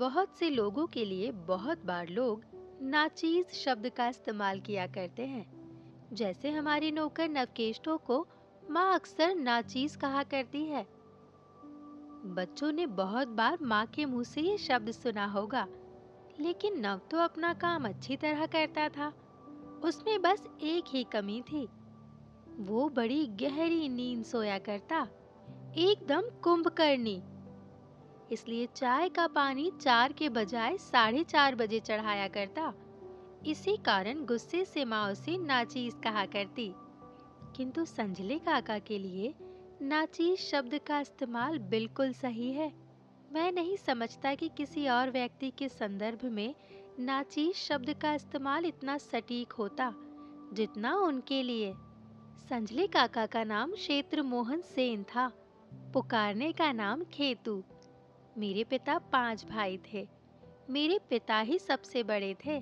बहुत से लोगों के लिए बहुत बार लोग नाचीज शब्द का इस्तेमाल किया करते हैं। जैसे हमारी नौकर नवकेष्टों को माँ अक्सर नाचीज कहा करती है। बच्चों ने बहुत बार माँ के मुंह से ये शब्द सुना होगा। लेकिन नव तो अपना काम अच्छी तरह करता था। उसमें बस एक ही कमी थी। वो बड़ी गहरी नींद सोया करता, एकदम कुंभकर्णी। इसलिए चाय का पानी 4 के बजाय 4:30 बजे चढ़ाया करता। इसी कारण गुस्से से माँ उसे नाचीज कहा करती। किंतु संजले काका के लिए नाचीज शब्द का इस्तेमाल बिल्कुल सही है। मैं नहीं समझता कि किसी और व्यक्ति के संदर्भ में नाचीज शब्द का इस्तेमाल इतना सटीक होता जितना उनके लिए। संजले काका का नाम क्षेत्र मोहन सेन था। पुकारने का नाम खेतू। मेरे पिता 5 भाई थे। मेरे पिता ही सबसे बड़े थे।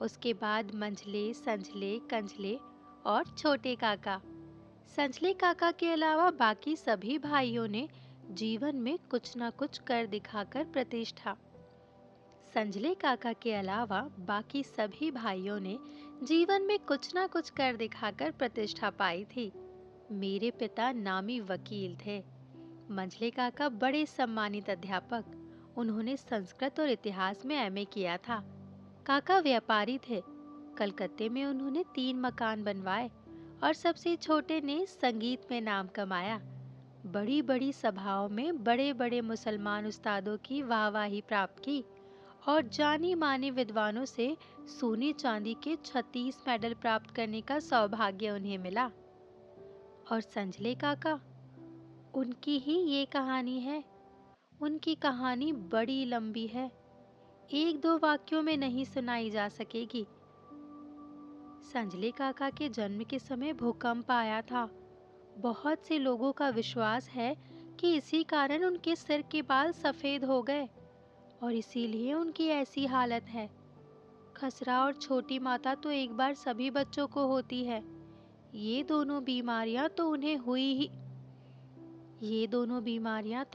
उसके बाद मंझले, संझले, कंझले और छोटे काका। संजले काका के अलावा बाकी सभी भाइयों ने जीवन में कुछ न कुछ कर दिखाकर प्रतिष्ठा संजले काका के अलावा बाकी सभी भाइयों ने जीवन में कुछ न कुछ कर दिखाकर प्रतिष्ठा पाई थी। मेरे पिता नामी वकील थे। मंझले काका बड़े सम्मानित अध्यापक। उन्होंने संस्कृत और इतिहास में एमए किया था। काका व्यापारी थे। कलकत्ते में उन्होंने 3 मकान बनवाए और सबसे छोटे ने संगीत में नाम कमाया। बड़ी बड़ी सभाओं में बड़े बड़े मुसलमान उस्तादों की वाहवाही प्राप्त की और जानी मानी विद्वानों से सोने चांदी के 36 मेडल प्राप्त करने का सौभाग्य उन्हें मिला। और संजले काका, उनकी ही ये कहानी है। उनकी कहानी बड़ी लंबी है, 1-2 वाक्यों में नहीं सुनाई जा सकेगी। संजले काका के जन्म के समय भूकंप आया था। बहुत से लोगों का विश्वास है कि इसी कारण उनके सिर के बाल सफेद हो गए और इसीलिए उनकी ऐसी हालत है। खसरा और छोटी माता तो एक बार सभी बच्चों को होती है। ये दोनों बीमारियां तो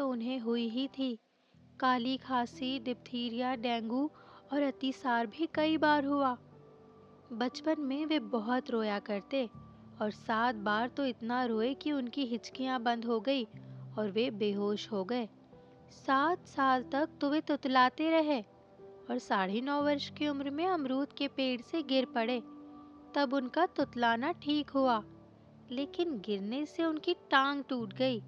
उन्हें हुई ही थी। काली खांसी, डिप्थीरिया, डेंगू और अतिसार भी कई बार हुआ। बचपन में वे बहुत रोया करते और 7 बार तो इतना रोए कि उनकी हिचकियां बंद हो गई और वे बेहोश हो गए। 7 साल तक तो वे तुतलाते रहे और 9.5 वर्ष की उम्र में अमरूद के पेड़ से गिर पड़े। तब उनका तुतलाना ठीक हुआ, लेकिन गिरने से उनकी टांग टूट गई।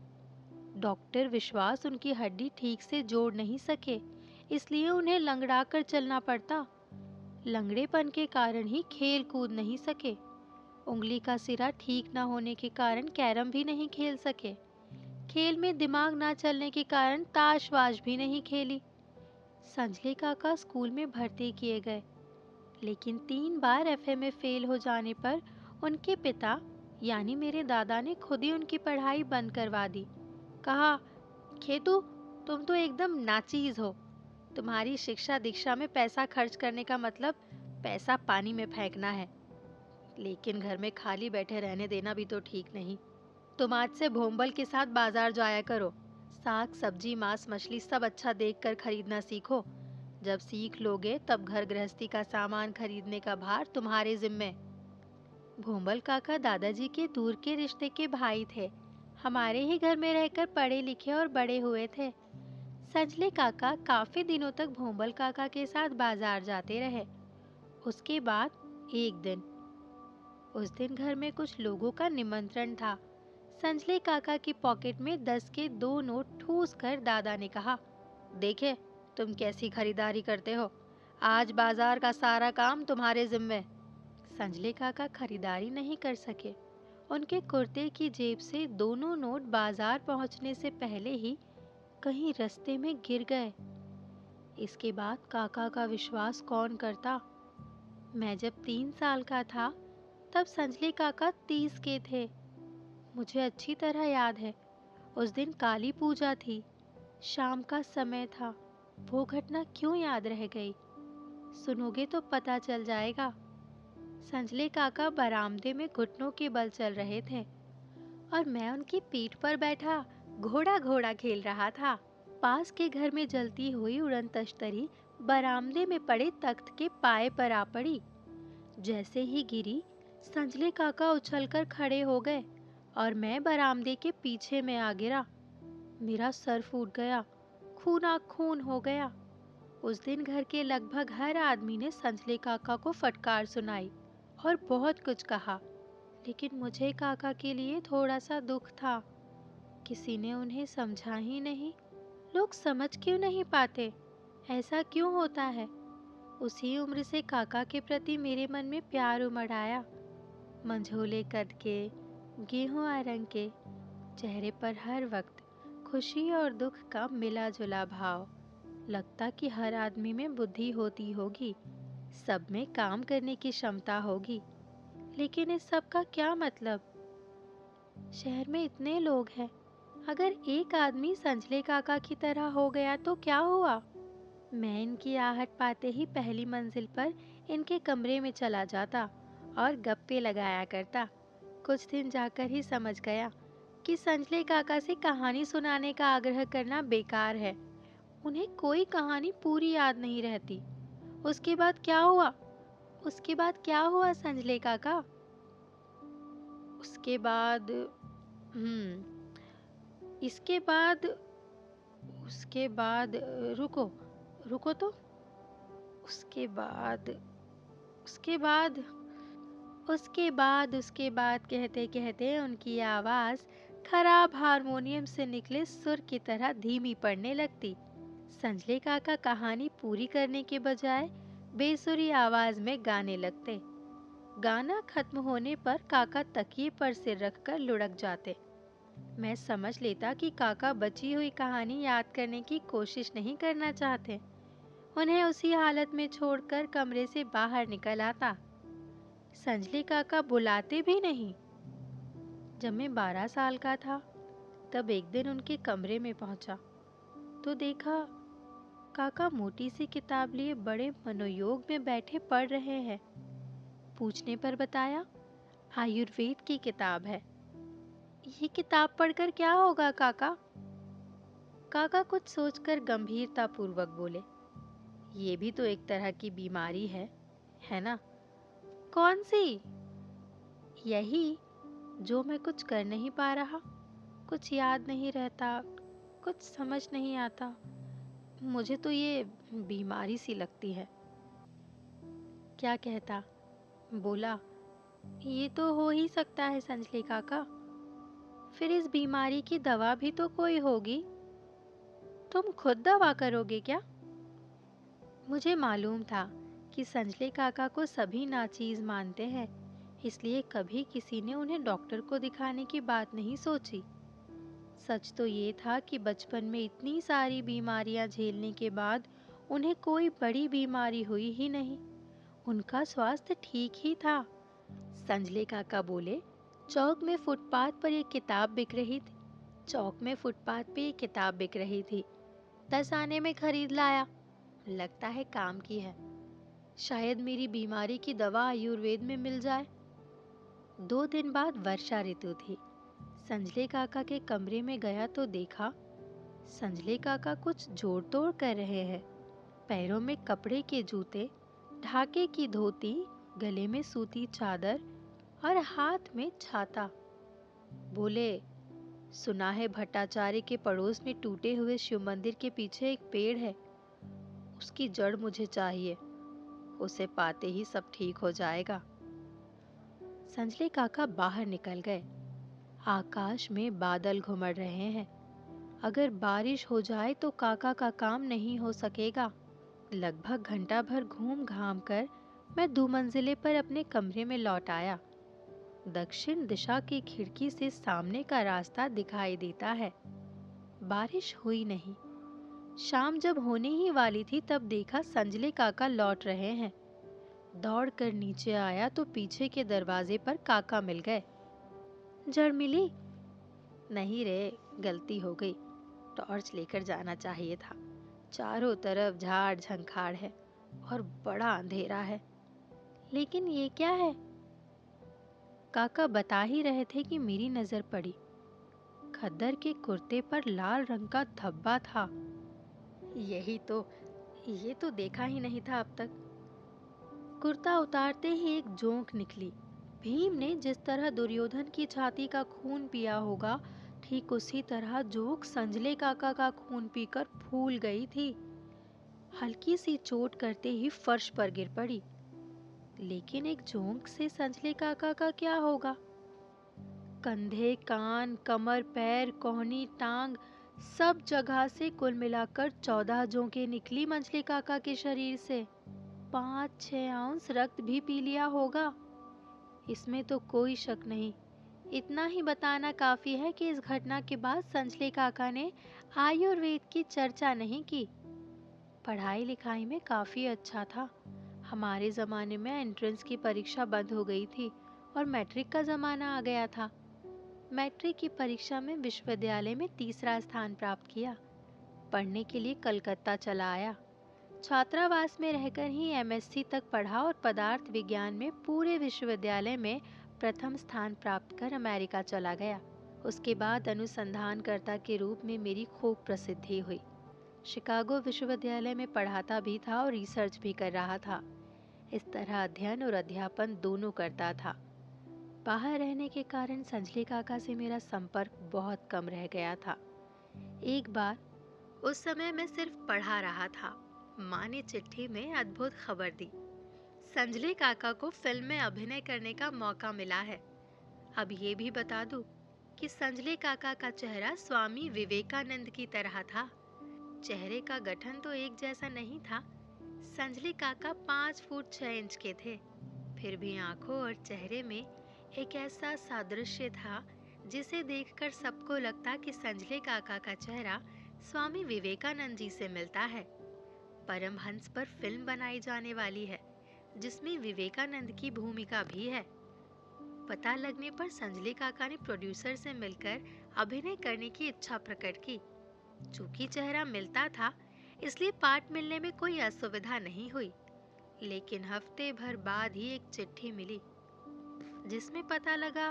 डॉक्टर विश्वास उनकी हड्डी ठीक से जोड़ नहीं सके, इसलिए उन्हें लंगड़ा कर चलना पड़ता। लंगड़ेपन के कारण ही खेल कूद नहीं सके। उंगली का सिरा ठीक न होने के कारण कैरम भी नहीं खेल सके। खेल में दिमाग ना चलने के कारण ताशवाश भी नहीं खेली। संजले काका स्कूल में भर्ती किए गए, लेकिन 3 बार एफए में फेल हो जाने पर उनके पिता यानी मेरे दादा ने खुद ही उनकी पढ़ाई बंद करवा दी। कहा, खेतू, तुम तो एकदम नाचीज हो। तुम्हारी शिक्षा दीक्षा में पैसा खर्च करने का मतलब पैसा पानी में फेंकना है। लेकिन घर में खाली बैठे रहने देना भी तो ठीक नहीं। तुम आज से भोंबल के साथ बाजार जाया करो। साग सब्जी मांस मछली सब अच्छा देखकर खरीदना सीखो। जब सीख लोगे तब घर गृहस्थी का सामान खरीदने का भार तुम्हारे जिम्मे। भोंबल काका दादाजी के दूर के रिश्ते के भाई थे। हमारे ही घर में रहकर पढ़े लिखे और बड़े हुए थे। संजले काका काफी दिनों तक भोंबल काका के साथ बाजार जाते रहे। उसके बाद एक दिन उस दिन घर में कुछ लोगों का निमंत्रण था। संजले काका की पॉकेट में 10 के 2 नोट ठूस कर दादा ने कहा, देखे तुम कैसी खरीदारी करते हो। आज बाजार का सारा काम तुम्हारे जिम्मे। संजले काका खरीदारी नहीं कर सके। उनके कुर्ते की जेब से दोनों नोट बाजार पहुंचने से पहले ही कहीं रास्ते में गिर गए। इसके बाद काका का विश्वास कौन करता। मैं जब 3 साल का था तब संजले काका 30 के थे। मुझे अच्छी तरह याद है, उस दिन काली पूजा थी। शाम का समय था। वो घटना क्यों याद रह गई, सुनोगे तो पता चल जाएगा। संजले काका बरामदे में घुटनों के बल चल रहे थे और मैं उनकी पीठ पर बैठा घोड़ा घोड़ा खेल रहा था। पास के घर में जलती हुई उड़न तश्तरी बरामदे में पड़े तख्त के पाए पर आ पड़ी। जैसे ही गिरी, संजले काका उछलकर खड़े हो गए और मैं बरामदे के पीछे में आ गिरा। मेरा सर फूट गया, खूना खून हो गया। उस दिन घर के लगभग हर आदमी ने संजले काका को फटकार सुनाई और बहुत कुछ कहा, लेकिन मुझे काका के लिए थोड़ा सा दुख था। किसी ने उन्हें समझा ही नहीं। लोग समझ क्यों नहीं पाते? ऐसा क्यों होता है? उसी उम्र से काका के प्रति मेरे मन में प्यार उमड़ आया। मंझोले कद के, गेहुआ रंग के, चेहरे पर हर वक्त खुशी और दुख का मिला जुला भाव। लगता कि हर आदमी में बुद्धि होती होगी, सब में काम करने की क्षमता होगी, लेकिन इस सब का क्या मतलब? शहर में इतने लोग हैं, अगर एक आदमी संजले काका की तरह हो गया तो क्या हुआ? मैं इनकी आहट पाते ही पहली मंजिल पर इनके कमरे में चला जाता और गप्पे लगाया करता। कुछ दिन जाकर ही समझ गया कि संजले काका से कहानी सुनाने का आग्रह करना बेकार है। उन्हें कोई कहानी पूरी याद नहीं रहती। उसके बाद क्या हुआ? उसके बाद क्या हुआ संजले काका? उसके बाद इसके बाद उसके बाद रुको रुको तो उसके बाद उसके बाद उसके बाद कहते कहते उनकी आवाज खराब हारमोनियम से निकले सुर की तरह धीमी पड़ने लगती। संजले काका कहानी पूरी करने के बजाय बेसुरी आवाज में गाने लगते। गाना खत्म होने पर काका तकिए पर सिर रखकर लुढ़क जाते। मैं समझ लेता कि काका बची हुई कहानी याद करने की कोशिश नहीं करना चाहते। उन्हें उसी हालत में छोड़कर कमरे से बाहर निकल आता। संजले काका बुलाते भी नहीं। जब मैं 12 साल का था, तब एक दिन उनके कमरे में पहुंचा तो देखा काका मोटी सी किताब लिए बड़े मनोयोग में बैठे पढ़ रहे हैं। पूछने पर बताया आयुर्वेद की किताब है। ये किताब पढ़कर क्या होगा काका? काका कुछ सोचकर गंभीरता पूर्वक बोले, ये भी तो एक तरह की बीमारी है ना? कौन सी? यही जो मैं कुछ कर नहीं पा रहा, कुछ याद नहीं रहता, कुछ समझ नहीं आता। मुझे तो ये बीमारी सी लगती है। क्या कहता? बोला, ये तो हो ही सकता है संजले काका। फिर इस बीमारी की दवा भी तो कोई होगी। तुम खुद दवा करोगे क्या? मुझे मालूम था कि संजले काका को सभी नाचीज मानते हैं, इसलिए कभी किसी ने उन्हें डॉक्टर को दिखाने की बात नहीं सोची। सच तो ये था कि बचपन में इतनी सारी बीमारियां झेलने के बाद उन्हें कोई बड़ी बीमारी हुई ही नहीं। उनका स्वास्थ्य ठीक ही था। संजले काका बोले, चौक में फुटपाथ पर एक किताब बिक रही थी। चौक में फुटपाथ पे एक किताब बिक रही थी। 10 आने में खरीद लाया। लगता है काम की है। शायद मेरी बीमारी की दवा आयुर्वेद में मिल जाए। 2 दिन बाद वर्षा ऋतु थी। संजले काका के कमरे में गया तो देखा संजले काका कुछ जोड़ तोड़ कर रहे हैं। पैरों में कपड़े के जूते, ढाके की धोती, गले में सूती चादर और हाथ में छाता। बोले, सुना है भट्टाचार्य के पड़ोस में टूटे हुए शिव मंदिर के पीछे एक पेड़ है। उसकी जड़ मुझे चाहिए। उसे पाते ही सब ठीक हो जाएगा। संजले काका बाहर निकल गए। आकाश में बादल घुमड़ रहे हैं। अगर बारिश हो जाए तो काका का काम नहीं हो सकेगा। लगभग घंटा भर घूम घाम कर मैं 2 मंजिले पर अपने कमरे में लौट आया। दक्षिण दिशा की खिड़की से सामने का रास्ता दिखाई देता है। बारिश हुई नहीं। शाम जब होने ही वाली थी तब देखा संजले काका लौट रहे हैं। दौड़कर नीचे आया तो पीछे के दरवाजे पर काका मिल गए। जड़ मिली? नहीं रे, गलती हो गई। टॉर्च लेकर जाना चाहिए था। चारों तरफ झाड़ झंखाड़ है और बड़ा अंधेरा है। लेकिन ये क्या है? काका बता ही रहे थे कि मेरी नजर पड़ी। खद्दर के कुर्ते पर लाल रंग का धब्बा था। ये तो देखा ही नहीं था अब तक। कुर्ता उतारते ही एक जोंक निकली। भीम ने जिस तरह दुर्योधन की छाती का खून पिया होगा, ठीक उसी तरह जोंक संजले काका का खून पीकर फूल गई थी। हल्की सी चोट करते ही फर्श पर गिर पड़ी। लेकिन एक जोंक से संजले काका का क्या होगा? कंधे, कान, कमर, पैर, कोहनी, टांग, सब जगह से कुल मिलाकर 14 जोंकें निकली मंजले काका के शरीर से। 5-6 आउंस रक्त भी पी लिया होगा, इसमें तो कोई शक नहीं। इतना ही बताना काफी है कि इस घटना के बाद संजले काका ने आयुर्वेद की चर्चा नहीं की। पढ़ाई लिखाई में काफी अच्छा था। हमारे जमाने में एंट्रेंस की परीक्षा बंद हो गई थी और मैट्रिक का जमाना आ गया था। मैट्रिक की परीक्षा में विश्वविद्यालय में तीसरा स्थान प्राप्त किया। पढ़ने के लिए कलकत्ता चला आया। छात्रावास में रहकर ही एमएससी तक पढ़ा और पदार्थ विज्ञान में पूरे विश्वविद्यालय में प्रथम स्थान प्राप्त कर अमेरिका चला गया। उसके बाद अनुसंधानकर्ता के रूप में मेरी खूब प्रसिद्धि हुई। शिकागो विश्वविद्यालय में पढ़ाता भी था और रिसर्च भी कर रहा था। इस तरह अध्ययन और अध्यापन दोनों करता था। बाहर रहने के कारण संजले काका से मेरा संपर्क बहुत कम रह गया था। एक बार, उस समय मैं सिर्फ पढ़ा रहा था, माँ ने चिट्ठी में अद्भुत खबर दी। संजले काका को फिल्म में अभिनय करने का मौका मिला है। अब ये भी बता दूं कि संजले काका का चेहरा स्वामी विवेकानंद की तरह था। चेहरे का गठन तो एक जैसा नहीं था। संजले काका 5 फुट 6 इंच के थे। फिर भी आंखों और चेहरे में एक ऐसा सादृश्य था जिसे देखकर सबको लगता कि संजले काका का चेहरा स्वामी विवेकानंद जी से मिलता है। परमहंस पर फिल्म बनाई जाने वाली है जिसमें विवेकानंद की भूमिका भी है। पता लगने पर संजले काका ने प्रोड्यूसर से मिलकर अभिनय करने की इच्छा प्रकट की। चूंकि चेहरा मिलता था, इसलिए पार्ट मिलने में कोई असुविधा नहीं हुई। लेकिन हफ्ते भर बाद ही एक चिट्ठी मिली जिसमें पता लगा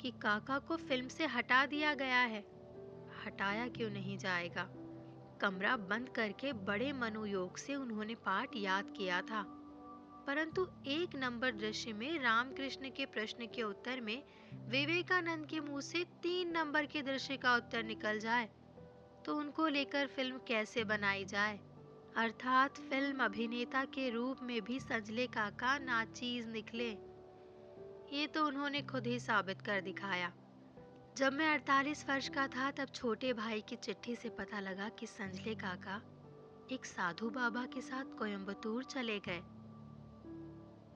कि काका को फिल्म से हटा दिया गया है। हटाया क्यों नहीं जाएगा? कमरा बंद करके बड़े मनोयोग से उन्होंने पाठ याद किया था, परंतु 1 नंबर दृश्य में रामकृष्ण के प्रश्न के उत्तर में विवेकानंद के मुंह से 3 नंबर के दृश्य का उत्तर निकल जाए तो उनको लेकर फिल्म कैसे बनाई जाए? अर्थात फिल्म अभिनेता के रूप में भी संजले काका नाचीज निकले। ये तो उन्होंने खुद ही साबित कर दिखाया। जब मैं 48 वर्ष का था तब छोटे भाई की चिट्ठी से पता लगा कि संजले काका एक साधु बाबा के साथ कोयम्बतूर चले गए।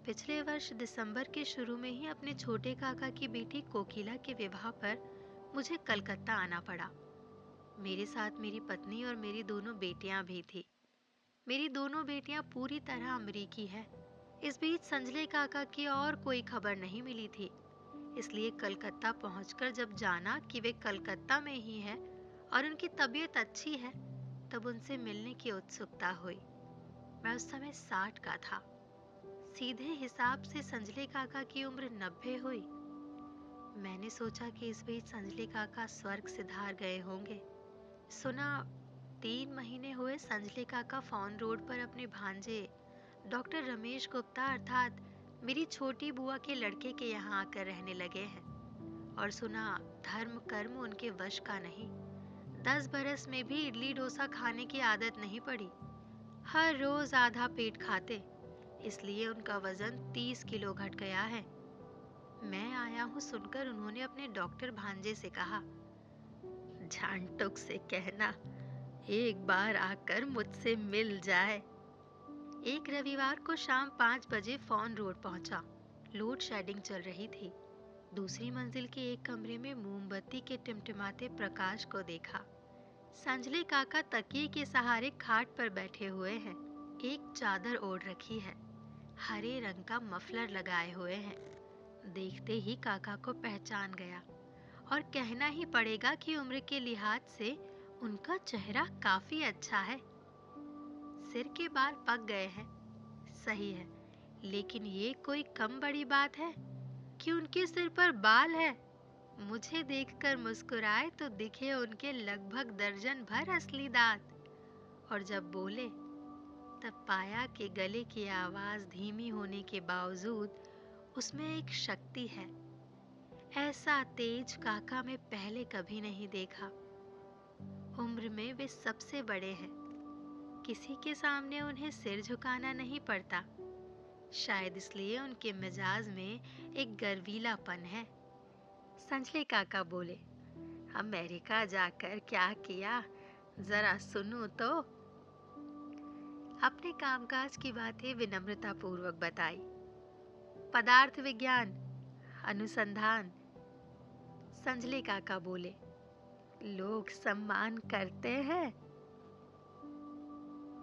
पिछले वर्ष दिसंबर के शुरू में ही अपने छोटे काका की बेटी कोकिला के विवाह पर मुझे कलकत्ता आना पड़ा। मेरे साथ मेरी पत्नी और मेरी दोनों बेटियां भी थी। मेरी दोनों बेटियां पूरी तरह अमरीकी है। इस बीच संजले काका की और कोई खबर नहीं मिली थी, इसलिए कलकत्ता पहुंचकर जब जाना कि वे कलकत्ता में ही हैं और उनकी तबीयत अच्छी है, तब उनसे मिलने की उत्सुकता हुई। मैं उस समय 60 का था। सीधे हिसाब से संजले काका की उम्र 90 हुई। मैंने सोचा कि इस बीच संजले काका स्वर्ग सिधार गए होंगे। सुना 3 महीने हुए संजले काका फॉन रोड पर अपने भांजे डॉक्टर रमेश गुप्ता अर्थात मेरी छोटी बुआ के लड़के के यहाँ आकर रहने लगे हैं। और सुना धर्म कर्म उनके वश का नहीं। 10 बरस में भी इडली डोसा खाने की आदत नहीं पड़ी। हर रोज आधा पेट खाते, इसलिए उनका वजन 30 किलो घट गया है। मैं आया हूँ सुनकर उन्होंने अपने डॉक्टर भांजे से कहा, झांटुक से कहना एक बार आकर मुझसे मिल जाए। एक रविवार को शाम 5 बजे फॉन रोड पहुंचा। लोड शेडिंग चल रही थी। दूसरी मंजिल के एक कमरे में मोमबत्ती के टिमटिमाते प्रकाश को देखा। संजले काका तकिए के सहारे खाट पर बैठे हुए हैं। एक चादर ओढ़ रखी है। हरे रंग का मफलर लगाए हुए हैं। देखते ही काका को पहचान गया और कहना ही पड़ेगा कि उम्र के लिहाज से उनका चेहरा काफी अच्छा है। सिर के बाल पक गए हैं, सही है, लेकिन ये कोई कम बड़ी बात है कि उनके सिर पर बाल है। मुझे देखकर मुस्कुराए तो दिखे उनके लगभग दर्जन भर असली दांत, और जब बोले तब पाया कि गले की आवाज धीमी होने के बावजूद उसमें एक शक्ति है। ऐसा तेज काका मैं पहले कभी नहीं देखा। उम्र में वे सबसे बड़े हैं, किसी के सामने उन्हें सिर झुकाना नहीं पड़ता। शायद इसलिए उनके मिजाज में एक गर्वीलापन है। संजले काका बोले, अमेरिका जाकर क्या किया, जरा सुनूं तो। अपने कामकाज की बातें विनम्रता पूर्वक बताई। पदार्थ विज्ञान, अनुसंधान। संजले काका बोले, लोग सम्मान करते हैं।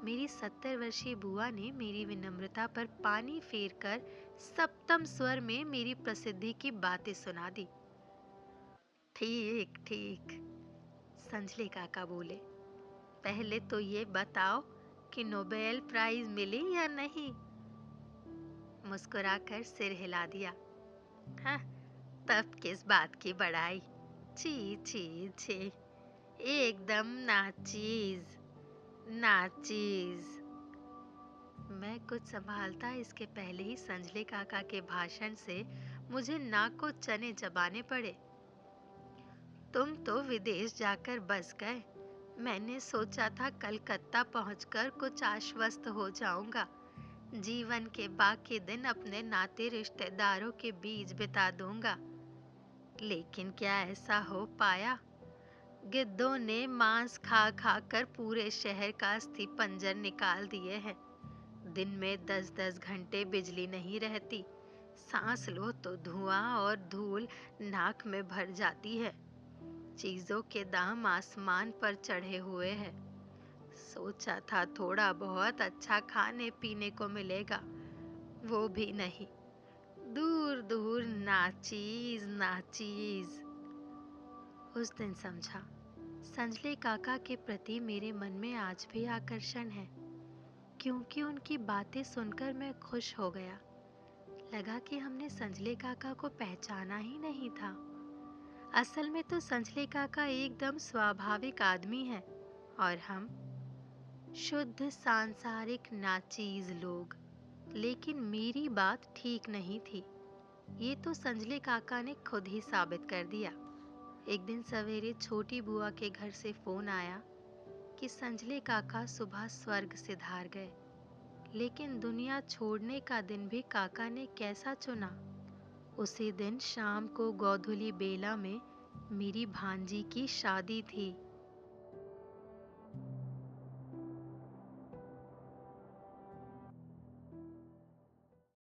मेरी 70 वर्षीय बुआ ने मेरी विनम्रता पर पानी फेरकर सप्तम स्वर में मेरी प्रसिद्धि की बातें सुना दी। ठीक ठीक, संजले काका बोले, पहले तो ये बताओ कि नोबेल प्राइज मिली या नहीं। मुस्कुराकर सिर हिला दिया। हाँ, तब किस बात की बड़ाई। छी छी छी, एकदम नाचीज नाचीज। मैं कुछ संभालता इसके पहले ही संजले काका के भाषण से मुझे नाक को चने चबाने पड़े। तुम तो विदेश जाकर बस गए। मैंने सोचा था कलकत्ता पहुंचकर कुछ आश्वस्त हो जाऊंगा। जीवन के बाकी दिन अपने नाते रिश्तेदारों के बीच बिता दूंगा। लेकिन क्या ऐसा हो पाया? गिद्धों ने मांस खा खा कर पूरे शहर का अस्थि पंजर निकाल दिए हैं। दिन में 10-10 घंटे बिजली नहीं रहती। सांस लो तो धुआं और धूल नाक में भर जाती है। चीजों के दाम आसमान पर चढ़े हुए हैं। सोचा था थोड़ा बहुत अच्छा खाने पीने को मिलेगा, वो भी नहीं। दूर दूर नाचीज नाचीज। उस दिन समझा, संजले काका के प्रति मेरे मन में आज भी आकर्षण है, क्योंकि उनकी बातें सुनकर मैं खुश हो गया। लगा कि हमने संजले काका को पहचाना ही नहीं था। असल में तो संजले काका एकदम स्वाभाविक आदमी है और हम शुद्ध सांसारिक नाचीज लोग। लेकिन मेरी बात ठीक नहीं थी, ये तो संजले काका ने खुद ही साबित कर दिया। एक दिन सवेरे छोटी बुआ के घर से फोन आया कि संजले काका सुबह स्वर्ग सिधार गए। लेकिन दुनिया छोड़ने का दिन भी काका ने कैसा चुना। उसी दिन शाम को गोधुली बेला में मेरी भांजी की शादी थी।